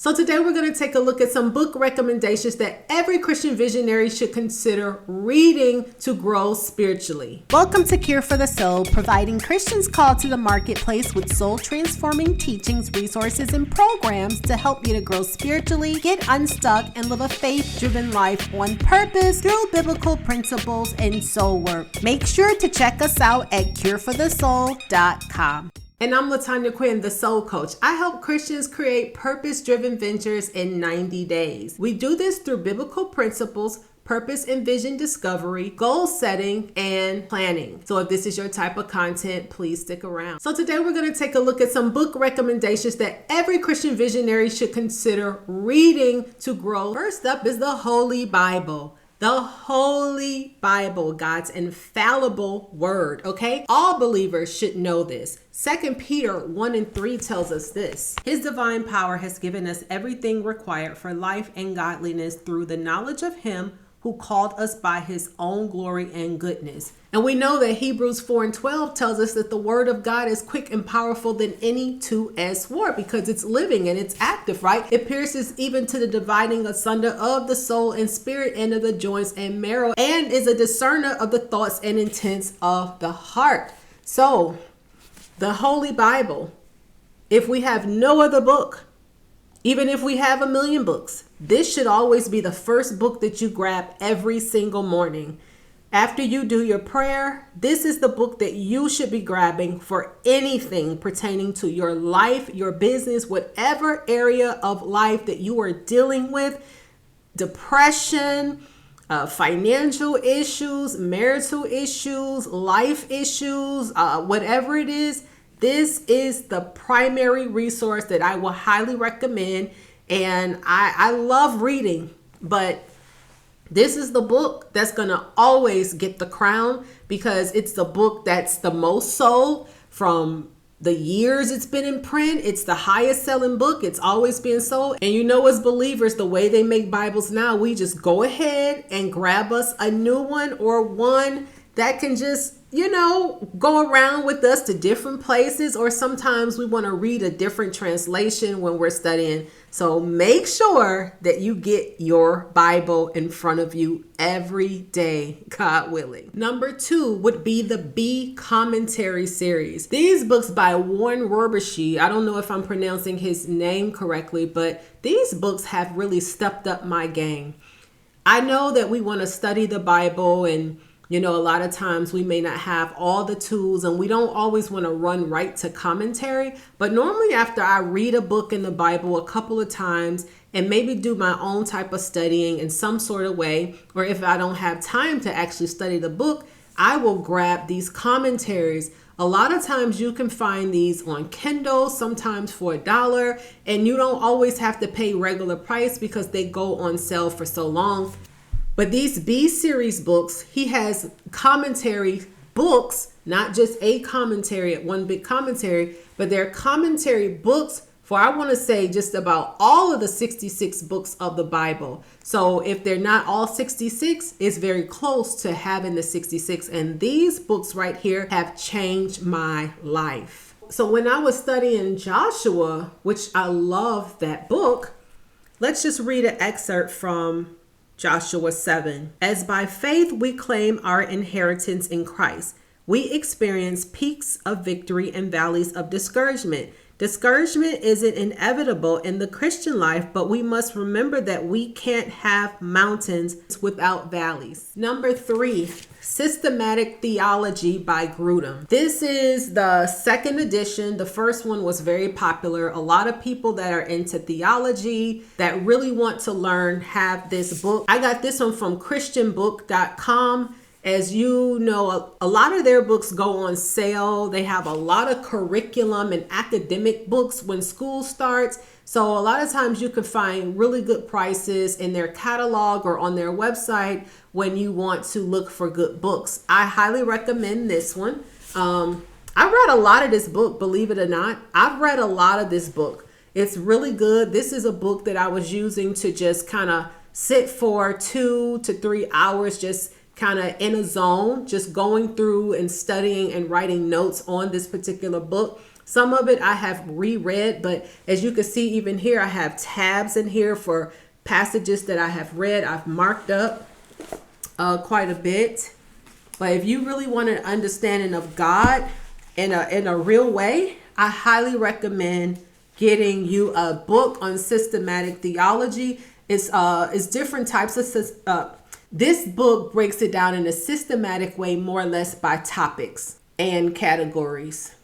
So today we're going to take a look at some book recommendations that every Christian visionary should consider reading to grow spiritually. Welcome to Cure for the Soul, providing Christians called to the marketplace with soul-transforming teachings, resources, and programs to help you to grow spiritually, get unstuck, and live a faith-driven life on purpose through biblical principles and soul work. Make sure to check us out at cureforthesoul.com. And I'm Latanya Quinn, the Soul Coach. I help Christians create purpose-driven ventures in 90 days. We do this through biblical principles, purpose and vision discovery, goal setting, and planning. So if this is your type of content, please stick around. So today we're going to take a look at some book recommendations that every Christian visionary should consider reading to grow. First up is the Holy Bible. The Holy Bible, God's infallible word, okay? All believers should know this. 2 Peter 1:3 tells us this. His divine power has given us everything required for life and godliness through the knowledge of Him who called us by His own glory and goodness. And we know that Hebrews 4:12 tells us that the word of God is quick and powerful than any two-edged sword because it's living and it's active, right? It pierces even to the dividing asunder of the soul and spirit and of the joints and marrow, and is a discerner of the thoughts and intents of the heart. So, the Holy Bible, if we have no other book, even if we have 1,000,000 books, this should always be the first book that you grab every single morning. After you do your prayer, this is the book that you should be grabbing for anything pertaining to your life, your business, whatever area of life that you are dealing with, depression, financial issues, marital issues, life issues, whatever it is. This is the primary resource that I will highly recommend. And I love reading, but this is the book that's going to always get the crown because it's the book that's the most sold from the years it's been in print. It's the highest selling book. It's always been sold. And you know, as believers, the way they make Bibles now, we just go ahead and grab us a new one or one that can just, go around with us to different places, or sometimes we want to read a different translation when we're studying. So make sure that you get your Bible in front of you every day, God willing. Number 2 would be the B Commentary series. These books by Warren Robershey, I don't know if I'm pronouncing his name correctly, but these books have really stepped up my game. I know that we want to study the Bible, and a lot of times we may not have all the tools and we don't always want to run right to commentary. But normally after I read a book in the Bible a couple of times and maybe do my own type of studying in some sort of way, or if I don't have time to actually study the book, I will grab these commentaries. A lot of times you can find these on Kindle, sometimes for $1, and you don't always have to pay regular price because they go on sale for so long. But these B series books, he has commentary books, not just a commentary, one big commentary, but they're commentary books for, I want to say, just about all of the 66 books of the Bible. So if they're not all 66, it's very close to having the 66. And these books right here have changed my life. So when I was studying Joshua, which I love that book, let's just read an excerpt from Joshua 7. As by faith we claim our inheritance in Christ, we experience peaks of victory and valleys of discouragement. Discouragement isn't inevitable in the Christian life, but we must remember that we can't have mountains without valleys. Number 3, Systematic Theology by Grudem. This is the second edition. The first one was very popular. A lot of people that are into theology that really want to learn have this book. I got this one from christianbook.com. As you know, a lot of their books go on sale. They have a lot of curriculum and academic books when school starts. So a lot of times you can find really good prices in their catalog or on their website when you want to look for good books. I highly recommend this one. I read a lot of this book, believe it or not. I've read a lot of this book. It's really good. This is a book that I was using to just kind of sit for 2 to 3 hours, just kind of in a zone, just going through and studying and writing notes on this particular book. Some of it I have reread, but as you can see, even here, I have tabs in here for passages that I have read. I've marked up quite a bit. But if you really want an understanding of God in a real way, I highly recommend getting you a book on systematic theology. It's different types of this book breaks it down in a systematic way, more or less by topics and categories.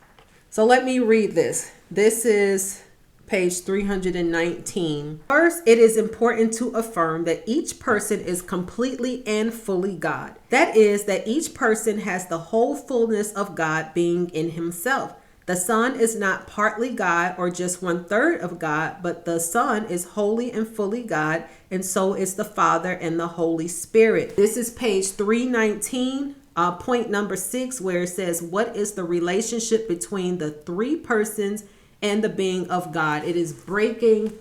So let me read this. This is page 319. First, it is important to affirm that each person is completely and fully God. That is, that each person has the whole fullness of God being in himself. The Son is not partly God or just 1/3 of God, but the Son is wholly and fully God, and so is the Father and the Holy Spirit. This is page 319. Point number 6, where it says, what is the relationship between the three persons and the being of God? It is breaking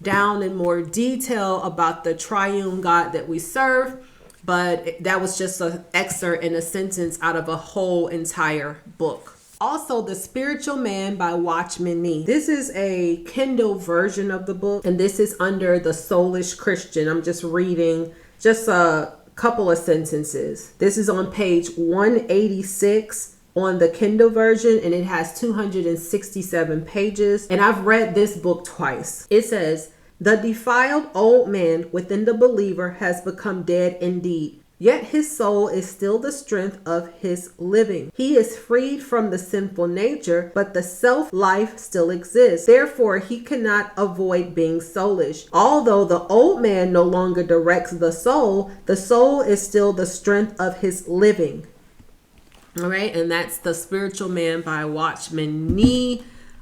down in more detail about the triune God that we serve, but that was just an excerpt in a sentence out of a whole entire book. Also, The Spiritual Man by Watchman Nee. This is a Kindle version of the book, and this is under the Soulish Christian. I'm just reading just a couple of sentences. This is on page 186 on the Kindle version, and it has 267 pages. And I've read this book twice. It says, the defiled old man within the believer has become dead indeed, yet his soul is still the strength of his living. He is freed from the sinful nature, but the self-life still exists. Therefore, he cannot avoid being soulish. Although the old man no longer directs the soul is still the strength of his living. All right, and that's The Spiritual Man by Watchman Nee.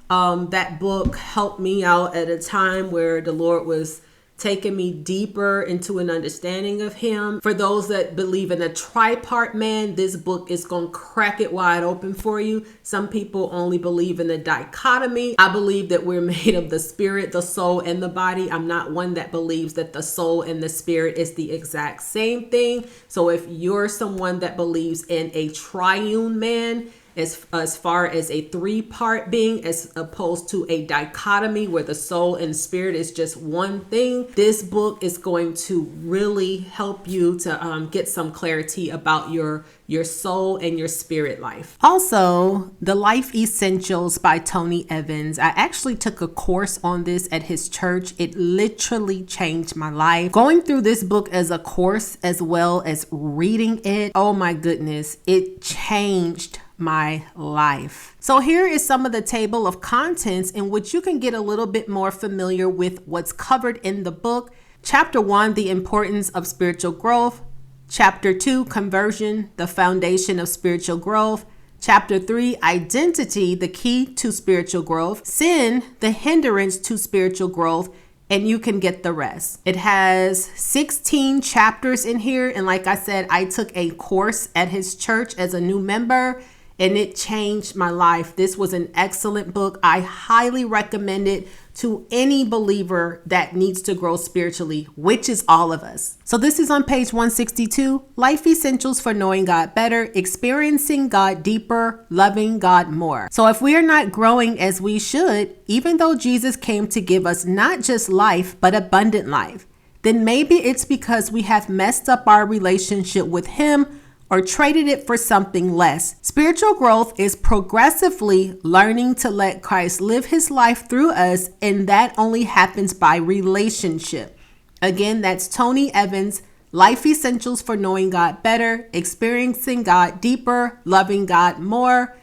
That book helped me out at a time where the Lord was taking me deeper into an understanding of him. For those that believe in a tripart man, this book is going to crack it wide open for you. Some people only believe in the dichotomy. I believe that we're made of the spirit, the soul, and the body. I'm not one that believes that the soul and the spirit is the exact same thing. So if you're someone that believes in a triune man, as far as a three-part being, as opposed to a dichotomy where the soul and spirit is just one thing, this book is going to really help you to get some clarity about your soul and your spirit life. Also, The Life Essentials by Tony Evans. I actually took a course on this at his church. It literally changed my life. Going through this book as a course as well as reading it, oh my goodness, it changed my life. So here is some of the table of contents in which you can get a little bit more familiar with what's covered in the book. Chapter 1, the importance of spiritual growth. Chapter 2, conversion, the foundation of spiritual growth. Chapter 3, identity, the key to spiritual growth. Sin, the hindrance to spiritual growth. And you can get the rest. It has 16 chapters in here. And like I said, I took a course at his church as a new member, and it changed my life. This was an excellent book. I highly recommend it to any believer that needs to grow spiritually, which is all of us. So this is on page 162, Life Essentials for Knowing God Better, Experiencing God Deeper, Loving God More. So if we are not growing as we should, even though Jesus came to give us not just life, but abundant life, then maybe it's because we have messed up our relationship with him or traded it for something less. Spiritual growth is progressively learning to let Christ live his life through us, and that only happens by relationship. Again, that's Tony Evans, Life Essentials for Knowing God Better, Experiencing God Deeper, Loving God More,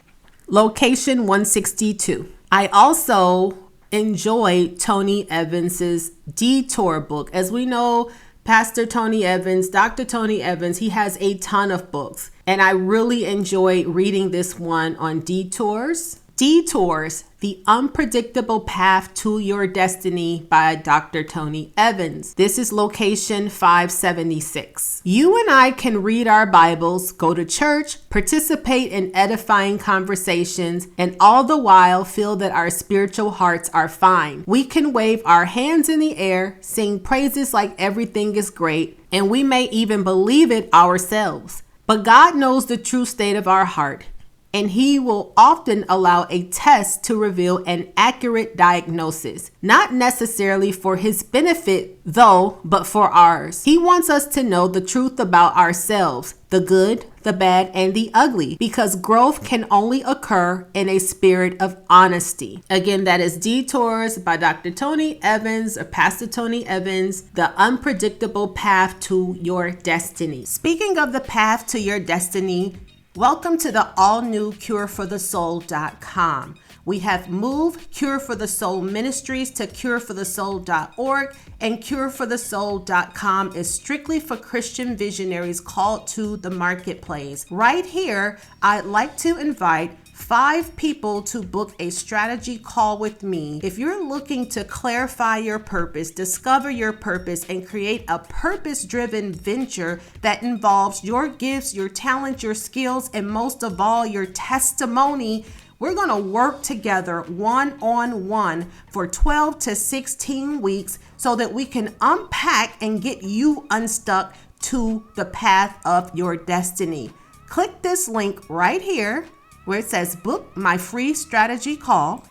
location 162. I also enjoyed Tony Evans's Detour book. As we know, Pastor Tony Evans, Dr. Tony Evans, he has a ton of books, and I really enjoyed reading this one on detours. Detours, The Unpredictable Path to Your Destiny by Dr. Tony Evans. This is location 576. You and I can read our Bibles, go to church, participate in edifying conversations, and all the while feel that our spiritual hearts are fine. We can wave our hands in the air, sing praises like everything is great, and we may even believe it ourselves. But God knows the true state of our heart. and he will often allow a test to reveal an accurate diagnosis, not necessarily for his benefit though, but for ours. He wants us to know the truth about ourselves, the good, the bad, and the ugly, because growth can only occur in a spirit of honesty. Again, that is Detours by Dr. Tony Evans or Pastor Tony Evans, The Unpredictable Path to Your Destiny. Speaking of the path to your destiny, welcome to the all-new cureforthesoul.com. We have moved Cure for the Soul Ministries to cureforthesoul.org, and cureforthesoul.com is strictly for Christian visionaries called to the marketplace. Right here, I'd like to invite 5 people to book a strategy call with me. If you're looking to clarify your purpose, discover your purpose, and create a purpose-driven venture that involves your gifts, your talent, your skills, and most of all, your testimony, we're going to work together one-on-one for 12 to 16 weeks so that we can unpack and get you unstuck to the path of your destiny. Click this link right here where it says book my free strategy call,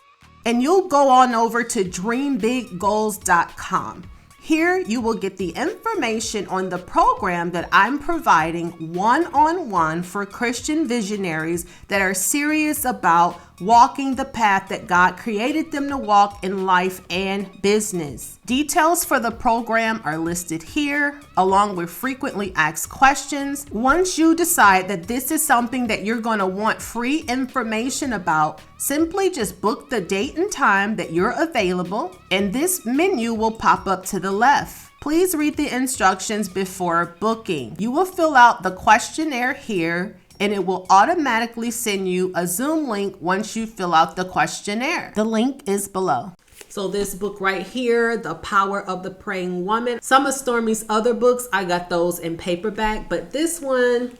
and you'll go on over to dreambiggoals.com. Here you will get the information on the program that I'm providing one-on-one for Christian visionaries that are serious about walking the path that God created them to walk in life and business. Details for the program are listed here, along with frequently asked questions. Once you decide that this is something that you're going to want free information about, simply just book the date and time that you're available, and this menu will pop up to the left. Please read the instructions before booking. You will fill out the questionnaire here, and it will automatically send you a Zoom link once you fill out the questionnaire. The link is below. So this book right here, The Power of the Praying Woman. Some of Stormy's other books, I got those in paperback, but this one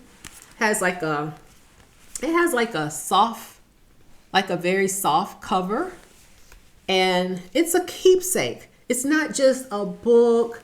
has like a very soft cover, and it's a keepsake. It's not just a book.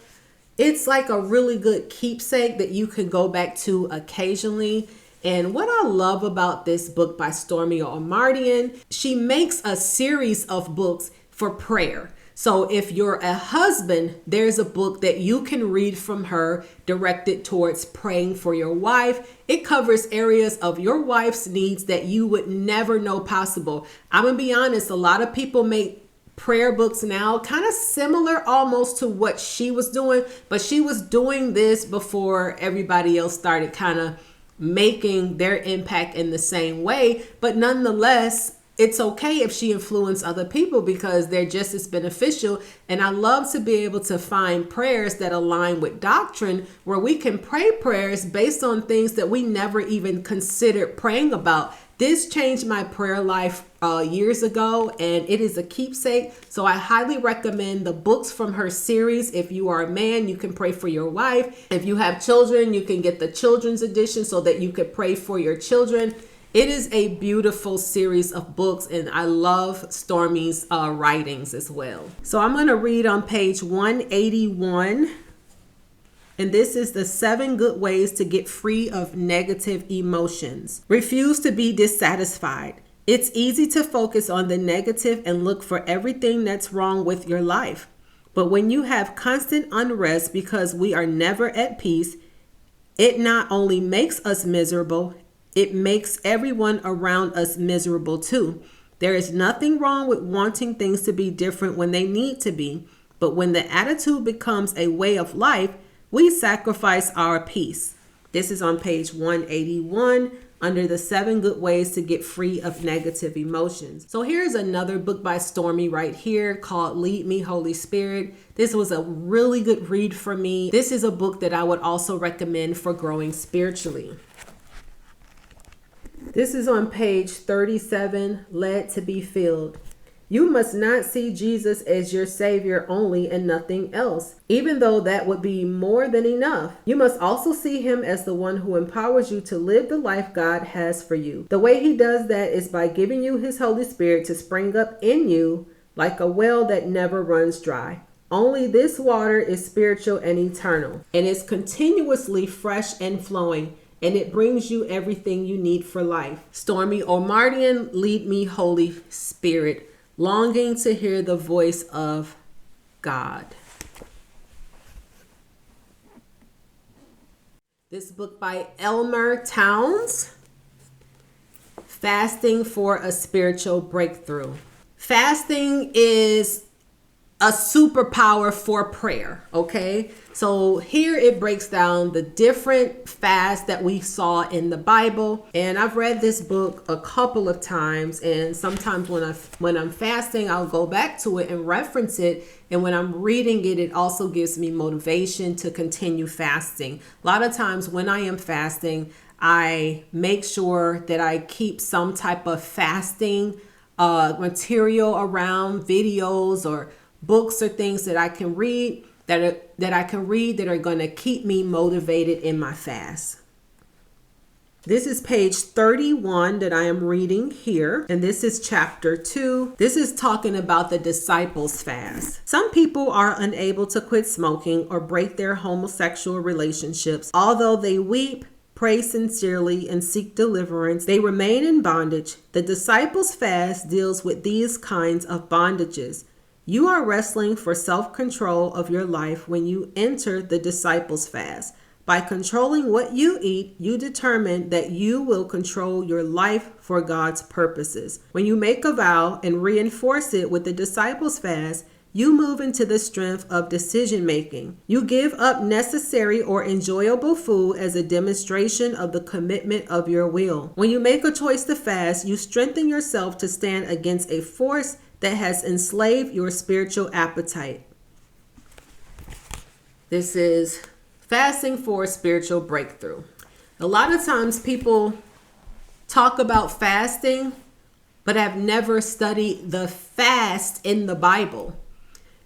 It's like a really good keepsake that you can go back to occasionally. And what I love about this book by Stormy Omartian, she makes a series of books for prayer. So if you're a husband, there's a book that you can read from her directed towards praying for your wife. It covers areas of your wife's needs that you would never know possible. I'm gonna be honest, a lot of people make prayer books now kind of similar almost to what she was doing, but she was doing this before everybody else started kind of making their impact in the same way. But nonetheless, it's okay if she influenced other people because they're just as beneficial. And I love to be able to find prayers that align with doctrine, where we can pray prayers based on things that we never even considered praying about. This changed my prayer life years ago, and it is a keepsake. So I highly recommend the books from her series. If you are a man, you can pray for your wife. If you have children, you can get the children's edition so that you could pray for your children. It is a beautiful series of books, and I love Stormy's writings as well. So I'm going to read on page 181. And this is the 7 good ways to get free of negative emotions. Refuse to be dissatisfied. It's easy to focus on the negative and look for everything that's wrong with your life. But when you have constant unrest because we are never at peace, it not only makes us miserable, it makes everyone around us miserable too. There is nothing wrong with wanting things to be different when they need to be. But when the attitude becomes a way of life, we sacrifice our peace. This is on page 181 under the 7 good ways to get free of negative emotions. So here's another book by Stormy right here called Lead Me, Holy Spirit. This was a really good read for me. This is a book that I would also recommend for growing spiritually. This is on page 37, Led to be Filled. You must not see Jesus as your Savior only and nothing else, even though that would be more than enough. You must also see him as the one who empowers you to live the life God has for you. The way he does that is by giving you his Holy Spirit to spring up in you like a well that never runs dry. Only this water is spiritual and eternal, and is continuously fresh and flowing. and it brings you everything you need for life. Stormy Omardian, lead me, Holy Spirit, longing to hear the voice of God. This book by Elmer Towns, Fasting for a Spiritual Breakthrough. Fasting is a superpower for prayer, okay? So here it breaks down the different fasts that we saw in the Bible. And I've read this book a couple of times, and sometimes when I'm fasting, I'll go back to it and reference it. And when I'm reading it, it also gives me motivation to continue fasting. A lot of times when I am fasting, I make sure that I keep some type of fasting material around, videos or books or things that I can read that are going to keep me motivated in my fast. This is page 31 that I am reading here, and this is chapter 2. This is talking about the disciples' fast. Some people are unable to quit smoking or break their homosexual relationships. Although they weep, pray sincerely, and seek deliverance, they remain in bondage. The disciples' fast deals with these kinds of bondages. You are wrestling for self-control of your life when you enter the disciples' fast. By controlling what you eat, you determine that you will control your life for God's purposes. When you make a vow and reinforce it with the disciples' fast, you move into the strength of decision making. You give up necessary or enjoyable food as a demonstration of the commitment of your will. When you make a choice to fast, you strengthen yourself to stand against a force that has enslaved your spiritual appetite. This is fasting for a spiritual breakthrough. A lot of times people talk about fasting, but have never studied the fast in the Bible.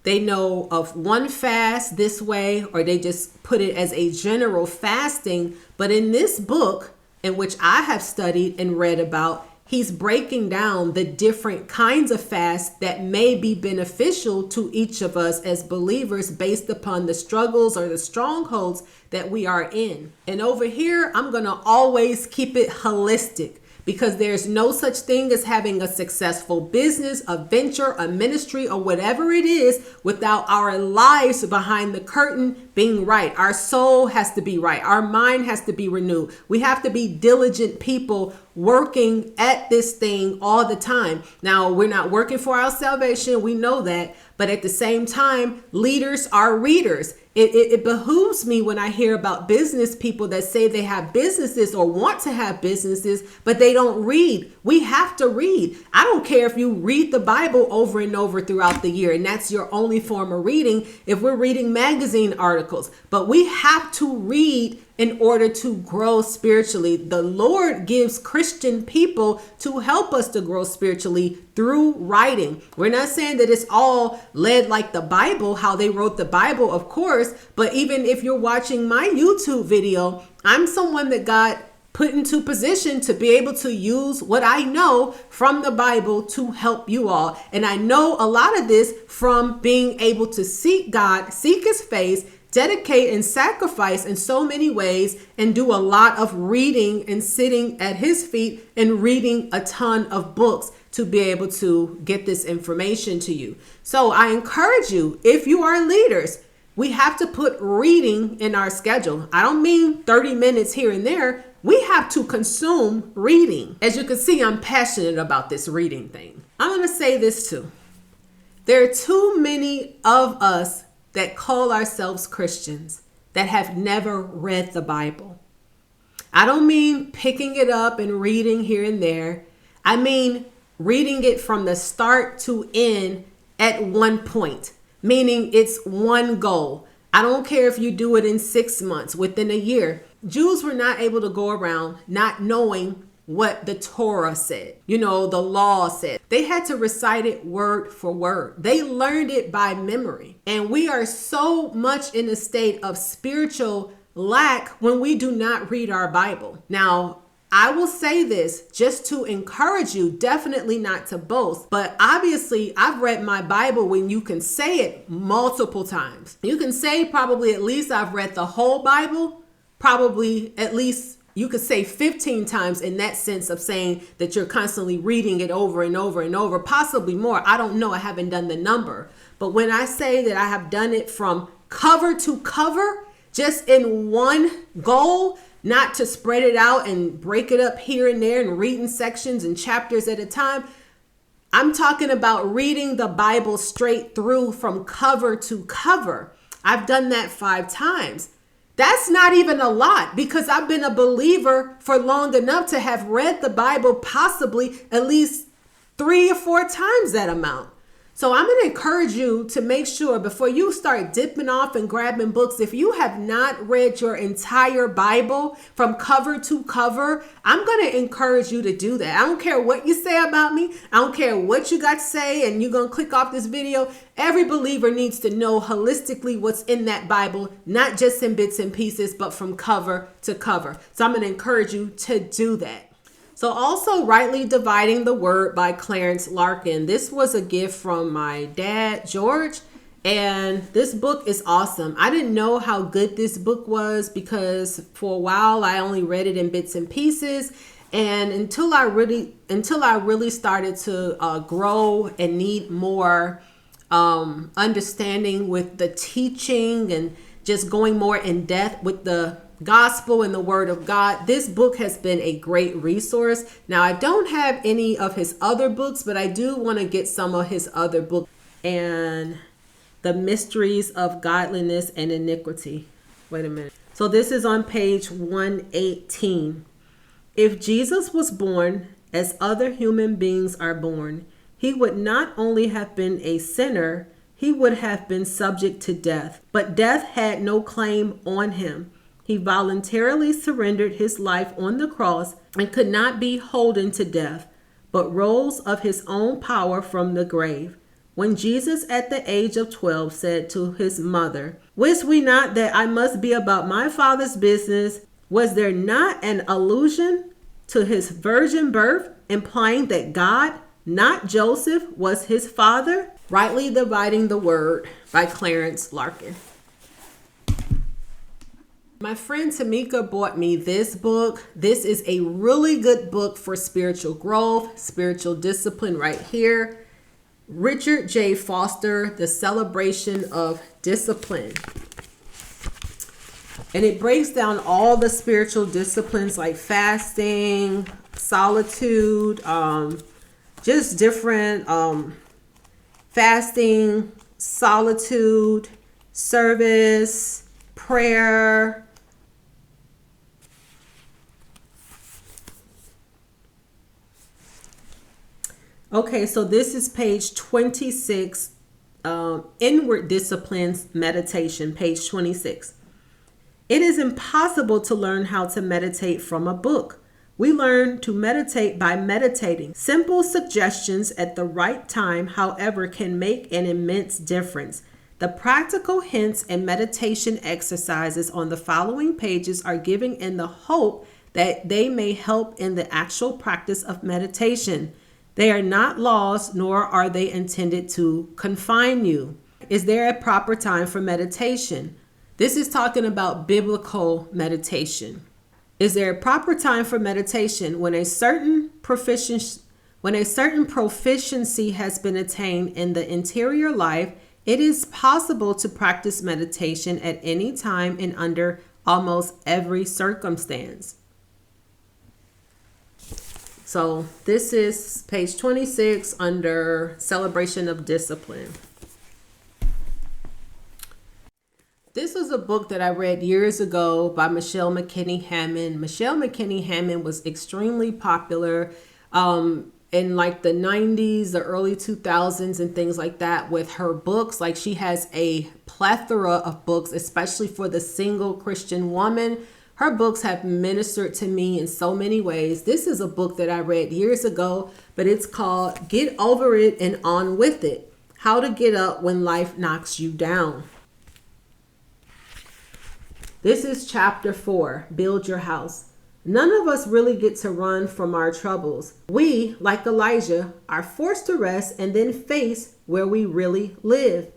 They know of one fast this way, or they just put it as a general fasting. But in this book, in which I have studied and read about, he's breaking down the different kinds of fasts that may be beneficial to each of us as believers based upon the struggles or the strongholds that we are in. And over here, I'm going to always keep it holistic, because there's no such thing as having a successful business, a venture, a ministry, or whatever it is without our lives behind the curtain being right. Our soul has to be right. Our mind has to be renewed. We have to be diligent people working at this thing all the time. Now, we're not working for our salvation. We know that. But at the same time, leaders are readers. It behooves me when I hear about business people that say they have businesses or want to have businesses, but they don't read. We have to read. I don't care if you read the Bible over and over throughout the year, and that's your only form of reading if we're reading magazine articles. But we have to read in order to grow spiritually. The Lord gives Christian people to help us to grow spiritually through writing. We're not saying that it's all led like the Bible, how they wrote the Bible, of course, but even if you're watching my YouTube video, I'm someone that got put into position to be able to use what I know from the Bible to help you all. And I know a lot of this from being able to seek God, seek his face, dedicate and sacrifice in so many ways, and do a lot of reading and sitting at his feet and reading a ton of books to be able to get this information to you. So I encourage you, if you are leaders, we have to put reading in our schedule. I don't mean 30 minutes here and there. We have to consume reading. As you can see, I'm passionate about this reading thing. I'm going to say this too. There are too many of us that call ourselves Christians that have never read the Bible. I don't mean picking it up and reading here and there. I mean reading it from the start to end at one point, meaning it's one goal. I don't care if you do it in 6 months, within a year. Jews were not able to go around not knowing what the Torah said, the law said. They had to recite it word for word. They learned it by memory. And we are so much in a state of spiritual lack when we do not read our Bible. Now, I will say this just to encourage you, definitely not to boast, but obviously I've read my Bible when you can say it multiple times. You can say probably at least I've read the whole Bible, probably at least You could say 15 times in that sense of saying that you're constantly reading it over and over and over, possibly more. I don't know. I haven't done the number. But when I say that I have done it from cover to cover, just in one goal, not to spread it out and break it up here and there and read in sections and chapters at a time. I'm talking about reading the Bible straight through from cover to cover. I've done that 5 times. That's not even a lot because I've been a believer for long enough to have read the Bible possibly at least 3 or 4 times that amount. So I'm going to encourage you to make sure before you start dipping off and grabbing books, if you have not read your entire Bible from cover to cover, I'm going to encourage you to do that. I don't care what you say about me. I don't care what you got to say and you're going to click off this video. Every believer needs to know holistically what's in that Bible, not just in bits and pieces, but from cover to cover. So I'm going to encourage you to do that. So also Rightly Dividing the Word by Clarence Larkin. This was a gift from my dad, George, and this book is awesome. I didn't know how good this book was because for a while I only read it in bits and pieces. And until I really started to grow and need more understanding with the teaching and just going more in depth with the gospel and the word of God, this book has been a great resource. Now, I don't have any of his other books, but I do want to get some of his other books. And The Mysteries of Godliness and Iniquity. Wait a minute. So this is on page 118. If Jesus was born as other human beings are born, he would not only have been a sinner, he would have been subject to death. But death had no claim on him. He voluntarily surrendered his life on the cross and could not be holden to death, but rose of his own power from the grave. When Jesus at the age of 12 said to his mother, "Wist we not that I must be about my Father's business?" was there not an allusion to his virgin birth, implying that God, not Joseph, was his father? Rightly Dividing the Word by Clarence Larkin. My friend Tamika bought me this book. This is a really good book for spiritual growth, spiritual discipline right here. Richard J. Foster, The Celebration of Discipline. And it breaks down all the spiritual disciplines like fasting, solitude, just different fasting, solitude, service, prayer. Okay, so this is page 26, Inward Disciplines Meditation, page 26. It is impossible to learn how to meditate from a book. We learn to meditate by meditating. Simple suggestions at the right time, however, can make an immense difference. The practical hints and meditation exercises on the following pages are given in the hope that they may help in the actual practice of meditation. They are not laws, nor are they intended to confine you. Is there a proper time for meditation? This is talking about biblical meditation. Is there a proper time for meditation when a certain proficiency has been attained in the interior life? It is possible to practice meditation at any time and under almost every circumstance. So this is page 26 under Celebration of Discipline. This was a book that I read years ago by Michelle McKinney Hammond. Michelle McKinney Hammond was extremely popular in like the 90s, the early 2000s and things like that with her books. Like she has a plethora of books, especially for the single Christian woman. Her books have ministered to me in so many ways. This is a book that I read years ago, but it's called Get Over It and On With It: How to Get Up When Life Knocks You Down. This is chapter 4, Build Your House. None of us really get to run from our troubles. We, like Elijah, are forced to rest and then face where we really live.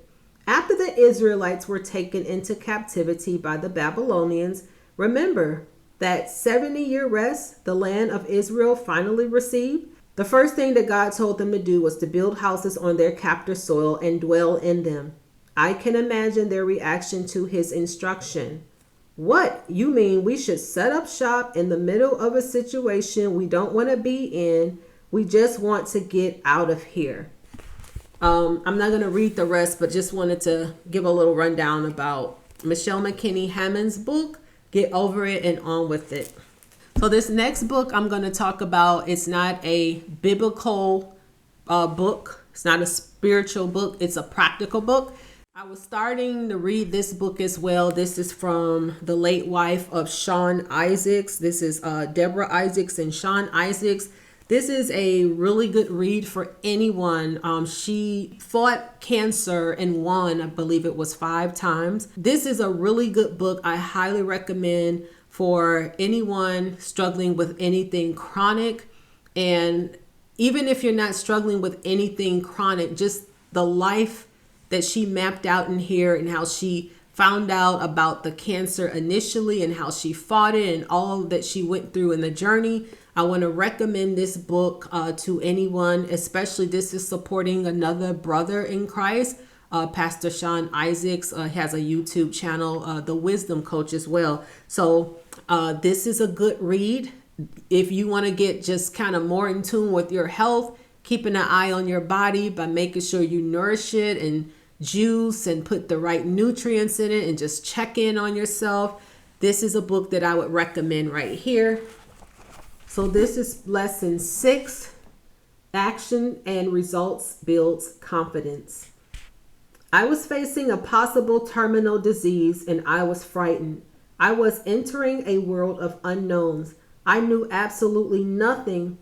After the Israelites were taken into captivity by the Babylonians, remember that 70-year rest the land of Israel finally received? The first thing that God told them to do was to build houses on their captive soil and dwell in them. I can imagine their reaction to his instruction. What? You mean we should set up shop in the middle of a situation we don't want to be in? We just want to get out of here. I'm not going to read the rest, but just wanted to give a little rundown about Michelle McKinney Hammond's book, Get Over It and On With It. So this next book I'm going to talk about, it's not a biblical book. It's not a spiritual book. It's a practical book. I was starting to read this book as well. This is from the late wife of Sean Isaacs. This is Deborah Isaacs and Sean Isaacs. This is a really good read for anyone. She fought cancer and won, I believe it was 5 times. This is a really good book. I highly recommend for anyone struggling with anything chronic. And even if you're not struggling with anything chronic, just the life that she mapped out in here and how she found out about the cancer initially and how she fought it and all that she went through in the journey. I want to recommend this book to anyone, especially this is supporting another brother in Christ. Pastor Sean Isaacs has a YouTube channel, The Wisdom Coach as well. So this is a good read. If you want to get just kind of more in tune with your health, keeping an eye on your body by making sure you nourish it and juice and put the right nutrients in it and just check in on yourself. This is a book that I would recommend right here. So this is lesson 6, Action and Results Builds Confidence. I was facing a possible terminal disease and I was frightened. I was entering a world of unknowns. I knew absolutely nothing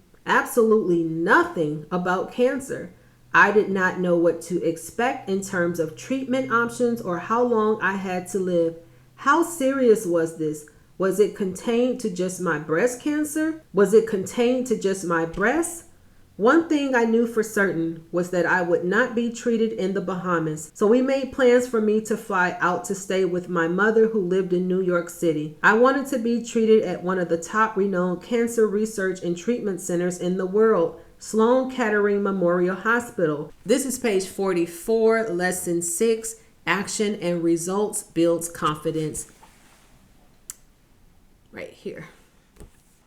about cancer. I did not know what to expect in terms of treatment options or how long I had to live. How serious was this? Was it contained to just my breast cancer? Was it contained to just my breast? One thing I knew for certain was that I would not be treated in the Bahamas. So we made plans for me to fly out to stay with my mother who lived in New York City. I wanted to be treated at one of the top renowned cancer research and treatment centers in the world, Sloan Kettering Memorial Hospital. This is page 44, lesson 6, Action and Results Builds Confidence. Right here.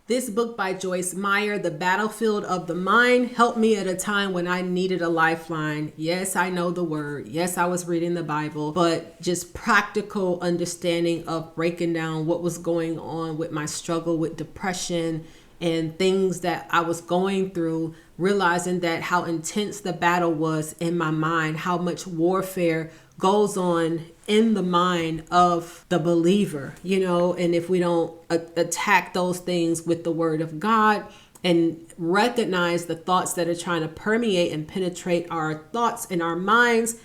This book by Joyce Meyer, The Battlefield of the Mind, helped me at a time when I needed a lifeline. Yes, I know the word. Yes, I was reading the Bible, but just practical understanding of breaking down what was going on with my struggle with depression and things that I was going through, realizing that how intense the battle was in my mind, how much warfare goes on in the mind of the believer, and if we don't attack those things with the word of God and recognize the thoughts that are trying to permeate and penetrate our thoughts and our minds,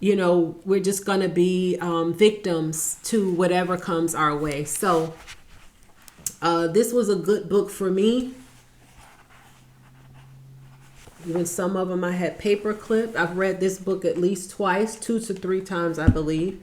we're just going to be victims to whatever comes our way. So this was a good book for me. Even some of them I had paper clipped. I've read this book at least twice, 2 to 3 times, I believe.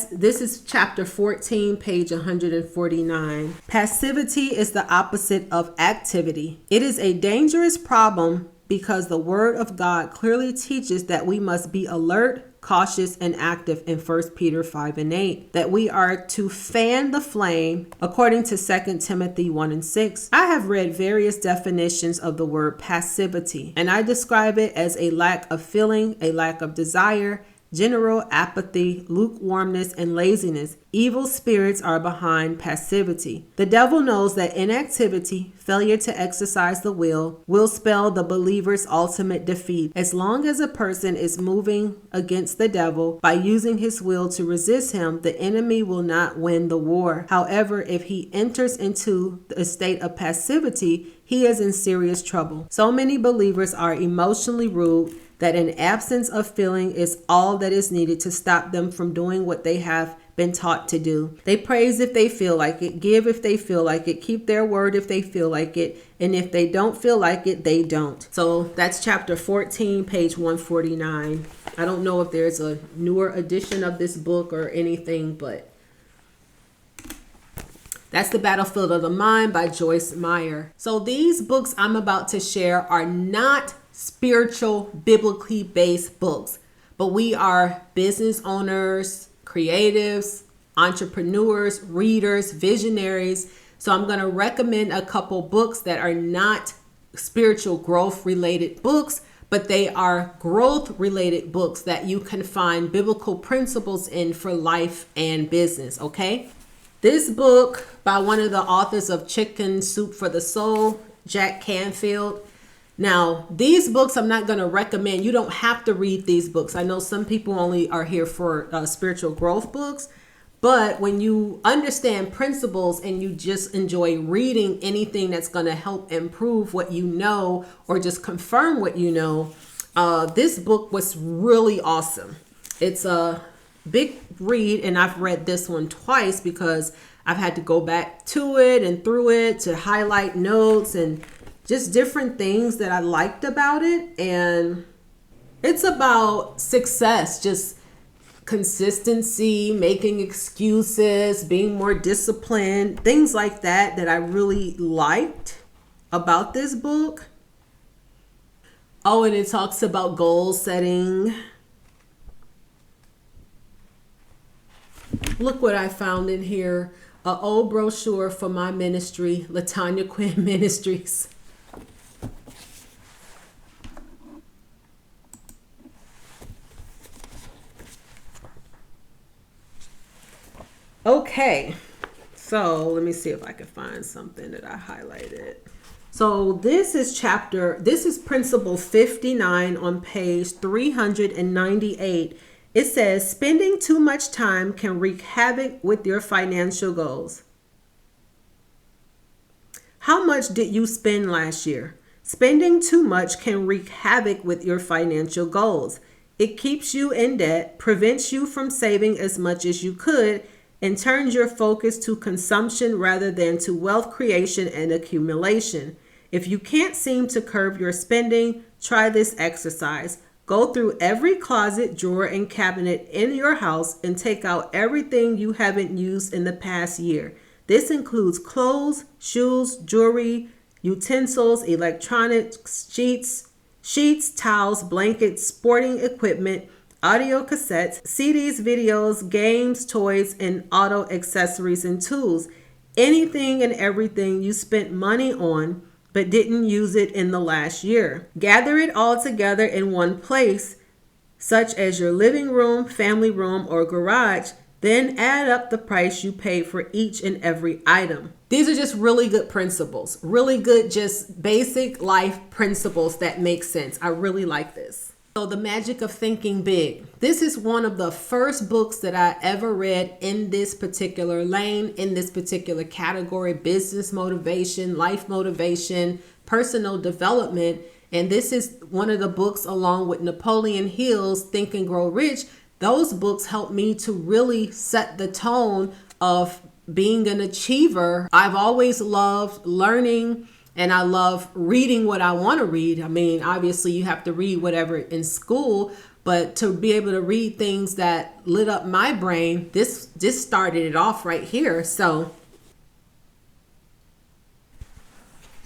This is chapter 14, page 149. Passivity is the opposite of activity. It is a dangerous problem because the word of God clearly teaches that we must be alert, cautious, and active in 1 Peter 5 and 8, that we are to fan the flame according to 2 Timothy 1 and 6. I have read various definitions of the word passivity, and I describe it as a lack of feeling, a lack of desire, general apathy, lukewarmness, and laziness. Evil spirits are behind passivity. The devil knows that inactivity, failure to exercise the will spell the believer's ultimate defeat. As long as a person is moving against the devil by using his will to resist him, the enemy will not win the war. However, if he enters into a state of passivity, he is in serious trouble. So many believers are emotionally rude that an absence of feeling is all that is needed to stop them from doing what they have been taught to do. They praise if they feel like it, give if they feel like it, keep their word if they feel like it, and if they don't feel like it, they don't. So that's chapter 14, page 149. I don't know if there's a newer edition of this book or anything, but That's The Battlefield of the Mind by Joyce Meyer. So these books I'm about to share are not spiritual, biblically based books, but we are business owners, creatives, entrepreneurs, readers, visionaries. So I'm going to recommend a couple books that are not spiritual growth related books, but they are growth related books that you can find biblical principles in for life and business. Okay. This book by one of the authors of Chicken Soup for the Soul, Jack Canfield. Now, these books I'm not going to recommend. You don't have to read these books. I know some people only are here for spiritual growth books, but when you understand principles and you just enjoy reading anything that's going to help improve what you know or just confirm what you know, this book was really awesome. It's a big read, and I've read this one twice because I've had to go back to it and through it to highlight notes and just different things that I liked about it. And it's about success, just consistency, making excuses, being more disciplined, things like that I really liked about this book. Oh, and it talks about goal setting. Look what I found in here. An old brochure for my ministry, Latanya Quinn Ministries. Okay, so let me see if I can find something that I highlighted. So this is principle 59 on page 398. It says, spending too much time can wreak havoc with your financial goals. How much did you spend last year? Spending too much can wreak havoc with your financial goals. It keeps you in debt, prevents you from saving as much as you could, and turns your focus to consumption rather than to wealth creation and accumulation. If you can't seem to curb your spending, try this exercise. Go through every closet, drawer, and cabinet in your house and take out everything you haven't used in the past year. This includes clothes, shoes, jewelry, utensils, electronics, sheets, towels, blankets, sporting equipment, audio cassettes, CDs, videos, games, toys, and auto accessories and tools. Anything and everything you spent money on but didn't use it in the last year. Gather it all together in one place, such as your living room, family room, or garage. Then add up the price you paid for each and every item. These are just really good principles, really good, just basic life principles that make sense. I really like this. So The Magic of Thinking Big. This is one of the first books that I ever read in this particular lane, in this particular category: business motivation, life motivation, personal development. And this is one of the books, along with Napoleon Hill's Think and Grow Rich. Those books helped me to really set the tone of being an achiever. I've always loved learning, and I love reading what I want to read. I mean, obviously you have to read whatever in school, but to be able to read things that lit up my brain, this started it off right here. So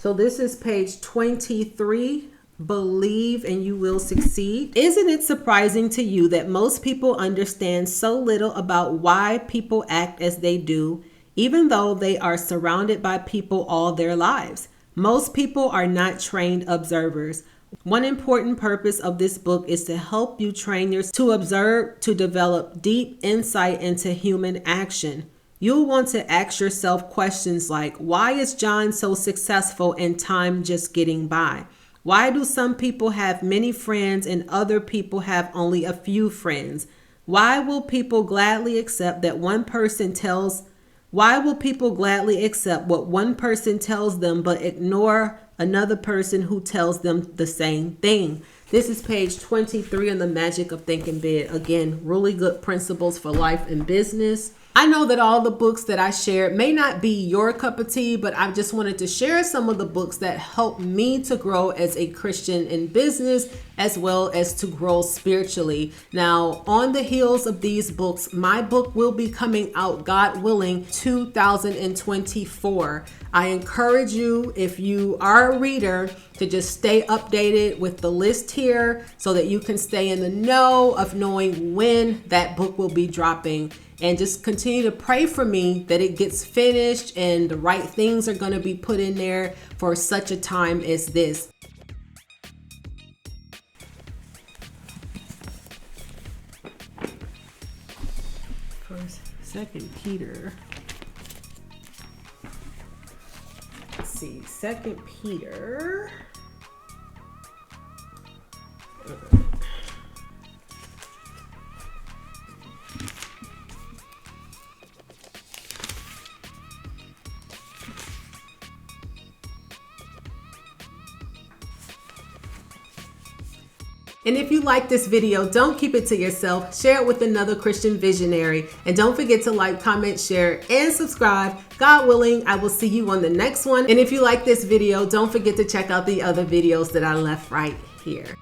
this is page 23, Believe and You Will Succeed. Isn't it surprising to you that most people understand so little about why people act as they do, even though they are surrounded by people all their lives? Most people are not trained observers. One important purpose of this book is to help you train yourself to observe, to develop deep insight into human action. You'll want to ask yourself questions like, why is John so successful and time just getting by? Why do some people have many friends and other people have only a few friends? Why will people gladly accept what one person tells them but ignore another person who tells them the same thing? This is page 23 on The Magic of Thinking Big. Again, really good principles for life and business. I know that all the books that I shared may not be your cup of tea, but I just wanted to share some of the books that helped me to grow as a Christian in business, as well as to grow spiritually. Now, on the heels of these books, my book will be coming out, God willing, 2024. I encourage you, if you are a reader, to just stay updated with the list here so that you can stay in the know of knowing when that book will be dropping. And just continue to pray for me that it gets finished and the right things are going to be put in there for such a time as this. First, 2 Peter. Let's see, 2 Peter. And if you like this video, don't keep it to yourself. Share it with another Christian visionary. And don't forget to like, comment, share, and subscribe. God willing, I will see you on the next one. And if you like this video, don't forget to check out the other videos that I left right here.